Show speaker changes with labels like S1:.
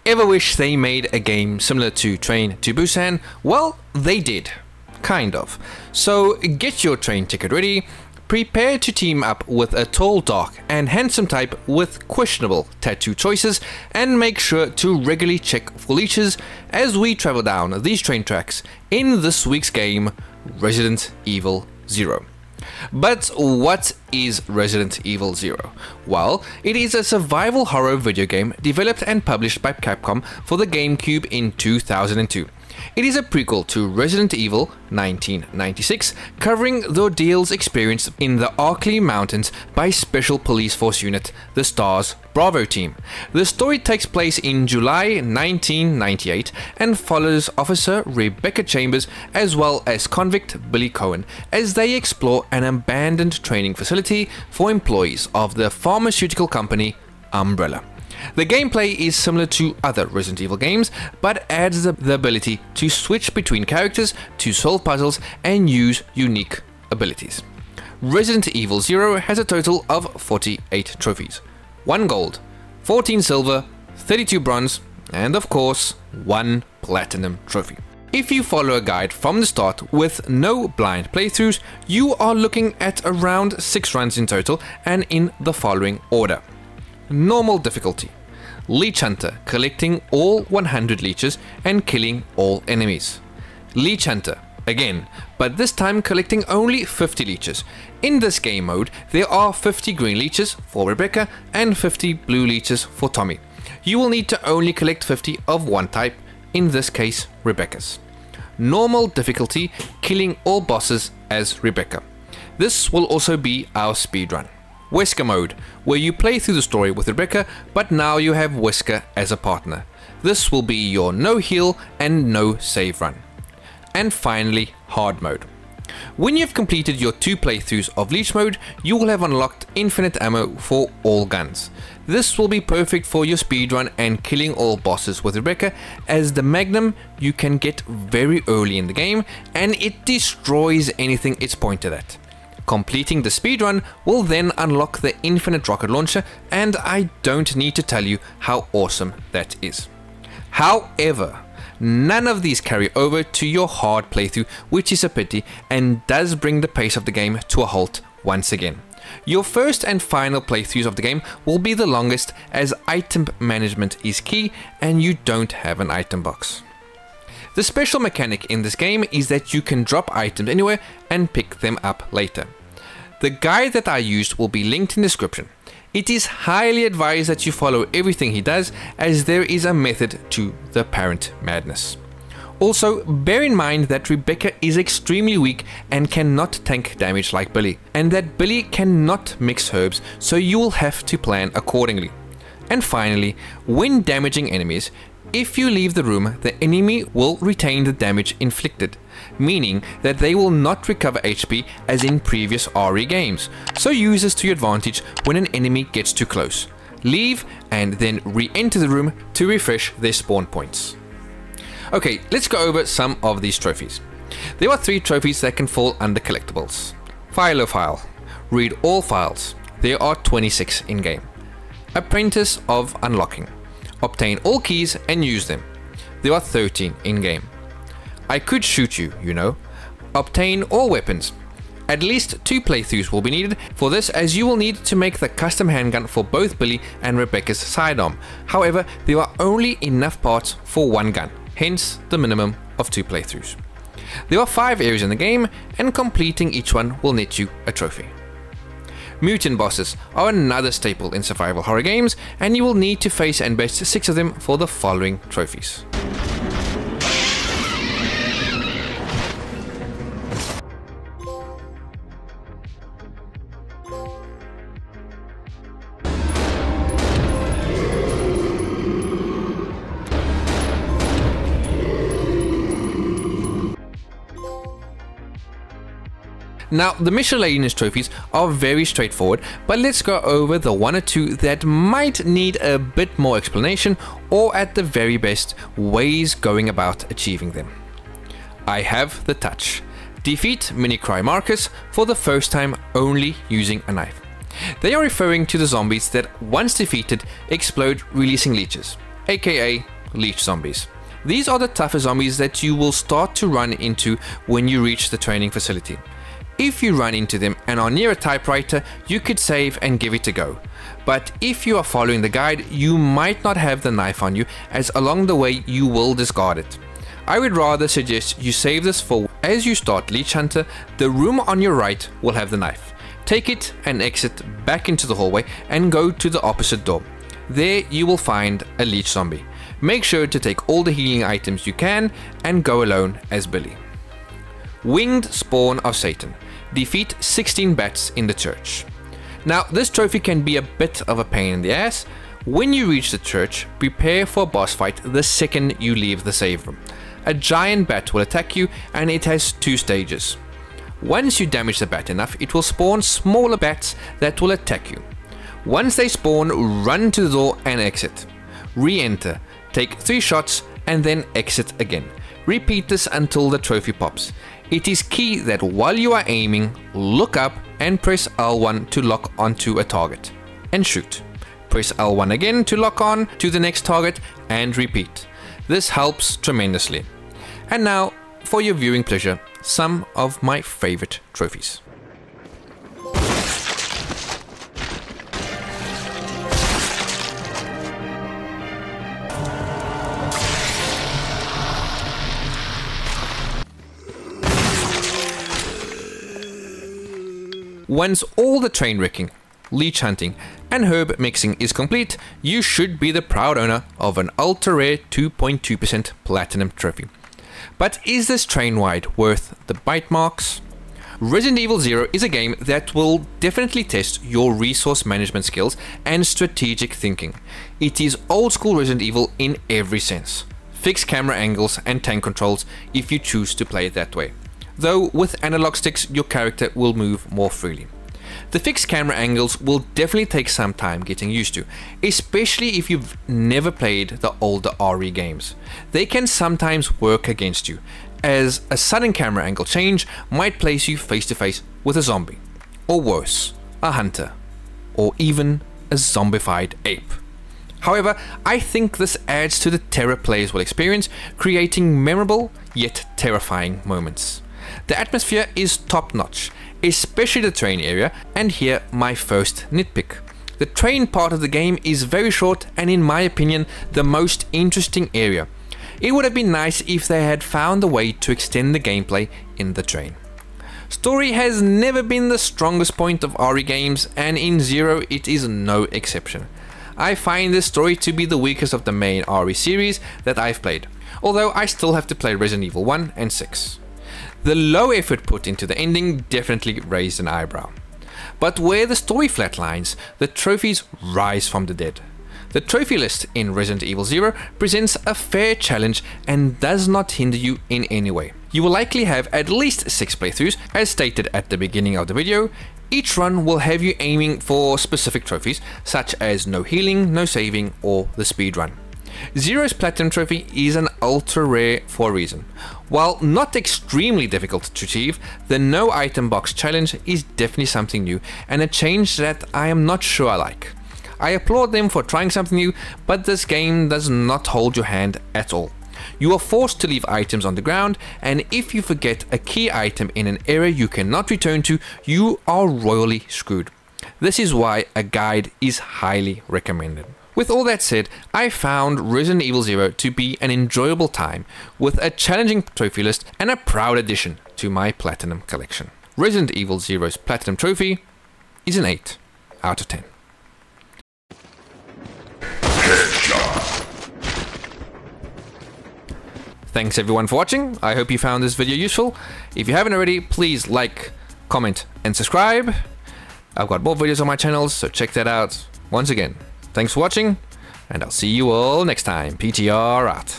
S1: Ever wish they made a game similar to Train to Busan? Well, they did. Kind of. So get your train ticket ready, prepare to team up with a tall, dark and handsome type with questionable tattoo choices, and make sure to regularly check for leeches as we travel down these train tracks in this week's game, Resident Evil 0. But what is Resident Evil 0? Well, it is a survival horror video game developed and published by Capcom for the GameCube in 2002. It is a prequel to Resident Evil 1996, covering the ordeals experienced in the Arklay Mountains by Special Police Force Unit, the STARS Bravo team. The story takes place in July 1998 and follows Officer Rebecca Chambers as well as convict Billy Cohen as they explore an abandoned training facility for employees of the pharmaceutical company Umbrella. The gameplay is similar to other Resident Evil games, but adds the ability to switch between characters, to solve puzzles, and use unique abilities. Resident Evil 0 has a total of 48 trophies. 1 gold, 14 silver, 32 bronze, and of course, 1 platinum trophy. If you follow a guide from the start with no blind playthroughs, you are looking at around 6 runs in total, and in the following order. Normal difficulty. Leech Hunter, collecting all 100 leeches and killing all enemies. Leech Hunter, again, but this time collecting only 50 leeches. In this game mode, there are 50 green leeches for Rebecca and 50 blue leeches for Tommy. You will need to only collect 50 of one type, in this case Rebecca's. Normal difficulty, killing all bosses as Rebecca. This will also be our speedrun. Wesker mode, where you play through the story with Rebecca, but now you have Wesker as a partner. This will be your no heal and no save run. And finally, hard mode. When you've completed your 2 playthroughs of Leech mode, you will have unlocked infinite ammo for all guns. This will be perfect for your speedrun and killing all bosses with Rebecca, as the Magnum you can get very early in the game and it destroys anything it's pointed at. Completing the speedrun will then unlock the infinite rocket launcher, and I don't need to tell you how awesome that is. However, none of these carry over to your hard playthrough, which is a pity and does bring the pace of the game to a halt once again. Your first and final playthroughs of the game will be the longest, as item management is key and you don't have an item box. The special mechanic in this game is that you can drop items anywhere and pick them up later. The guide that I used will be linked in the description. It is highly advised that you follow everything he does, as there is a method to the apparent madness. Also, bear in mind that Rebecca is extremely weak and cannot tank damage like Billy, and that Billy cannot mix herbs, so you will have to plan accordingly. And finally, when damaging enemies, if you leave the room, the enemy will retain the damage inflicted, meaning that they will not recover HP as in previous RE games, so use this to your advantage when an enemy gets too close. Leave and then re-enter the room to refresh their spawn points. Okay, let's go over some of these trophies. There are 3 trophies that can fall under collectibles. File. Read all files. There are 26 in game. Apprentice of Unlocking. Obtain all keys and use them. There are 13 in game. I could shoot you, you know. Obtain all weapons. At least 2 playthroughs will be needed for this, as you will need to make the custom handgun for both Billy and Rebecca's sidearm. However, there are only enough parts for 1 gun, hence the minimum of 2 playthroughs. There are 5 areas in the game, and completing each one will net you a trophy. Mutant bosses are another staple in survival horror games, and you will need to face and best 6 of them for the following trophies. Now, the miscellaneous trophies are very straightforward, but let's go over the 1 or 2 that might need a bit more explanation, or at the very best, ways going about achieving them. I have the touch. Defeat Minicry Marcus for the first time only using a knife. They are referring to the zombies that, once defeated, explode releasing leeches, aka leech zombies. These are the tougher zombies that you will start to run into when you reach the training facility. If you run into them and are near a typewriter, you could save and give it a go. But if you are following the guide, you might not have the knife on you, as along the way you will discard it. I would rather suggest you save this for as you start Leech Hunter. The room on your right will have the knife. Take it and exit back into the hallway and go to the opposite door. There you will find a leech zombie. Make sure to take all the healing items you can and go alone as Billy. Winged Spawn of Satan. Defeat 16 bats in the church. Now this trophy can be a bit of a pain in the ass. When you reach the church, prepare for a boss fight the second you leave the save room. A giant bat will attack you and it has 2 stages. Once you damage the bat enough, it will spawn smaller bats that will attack you. Once they spawn, run to the door and exit. Re-enter, take 3 shots and then exit again. Repeat this until the trophy pops. It is key that while you are aiming, look up and press L1 to lock onto a target and shoot. Press L1 again to lock on to the next target and repeat. This helps tremendously. And now, for your viewing pleasure, some of my favorite trophies. Once all the train wrecking, leech hunting and herb mixing is complete, you should be the proud owner of an ultra rare 2.2% platinum trophy. But is this train ride worth the bite marks? Resident Evil 0 is a game that will definitely test your resource management skills and strategic thinking. It is old school Resident Evil in every sense. Fixed camera angles and tank controls if you choose to play it that way. Though with analog sticks your character will move more freely. The fixed camera angles will definitely take some time getting used to, especially if you've never played the older RE games. They can sometimes work against you, as a sudden camera angle change might place you face to face with a zombie, or worse, a hunter, or even a zombified ape. However, I think this adds to the terror players will experience, creating memorable yet terrifying moments. The atmosphere is top notch, especially the train area, and here my first nitpick. The train part of the game is very short and in my opinion the most interesting area. It would have been nice if they had found a way to extend the gameplay in the train. Story has never been the strongest point of RE games, and in Zero it is no exception. I find this story to be the weakest of the main RE series that I've played, although I still have to play Resident Evil 1 and 6. The low effort put into the ending definitely raised an eyebrow. But where the story flatlines, the trophies rise from the dead. The trophy list in Resident Evil 0 presents a fair challenge and does not hinder you in any way. You will likely have at least 6 playthroughs, as stated at the beginning of the video. Each run will have you aiming for specific trophies, such as no healing, no saving, or the speed run. Zero's Platinum Trophy is an ultra rare for a reason. While not extremely difficult to achieve, the no item box challenge is definitely something new, and a change that I am not sure I like. I applaud them for trying something new, but this game does not hold your hand at all. You are forced to leave items on the ground, and if you forget a key item in an area you cannot return to, you are royally screwed. This is why a guide is highly recommended. With all that said, I found Resident Evil 0 to be an enjoyable time, with a challenging trophy list and a proud addition to my Platinum collection. Resident Evil 0's Platinum Trophy is an 8 out of 10. Thanks everyone for watching. I hope you found this video useful. If you haven't already, please like, comment and subscribe. I've got more videos on my channel, so check that out. Once again, thanks for watching, and I'll see you all next time. PTR out.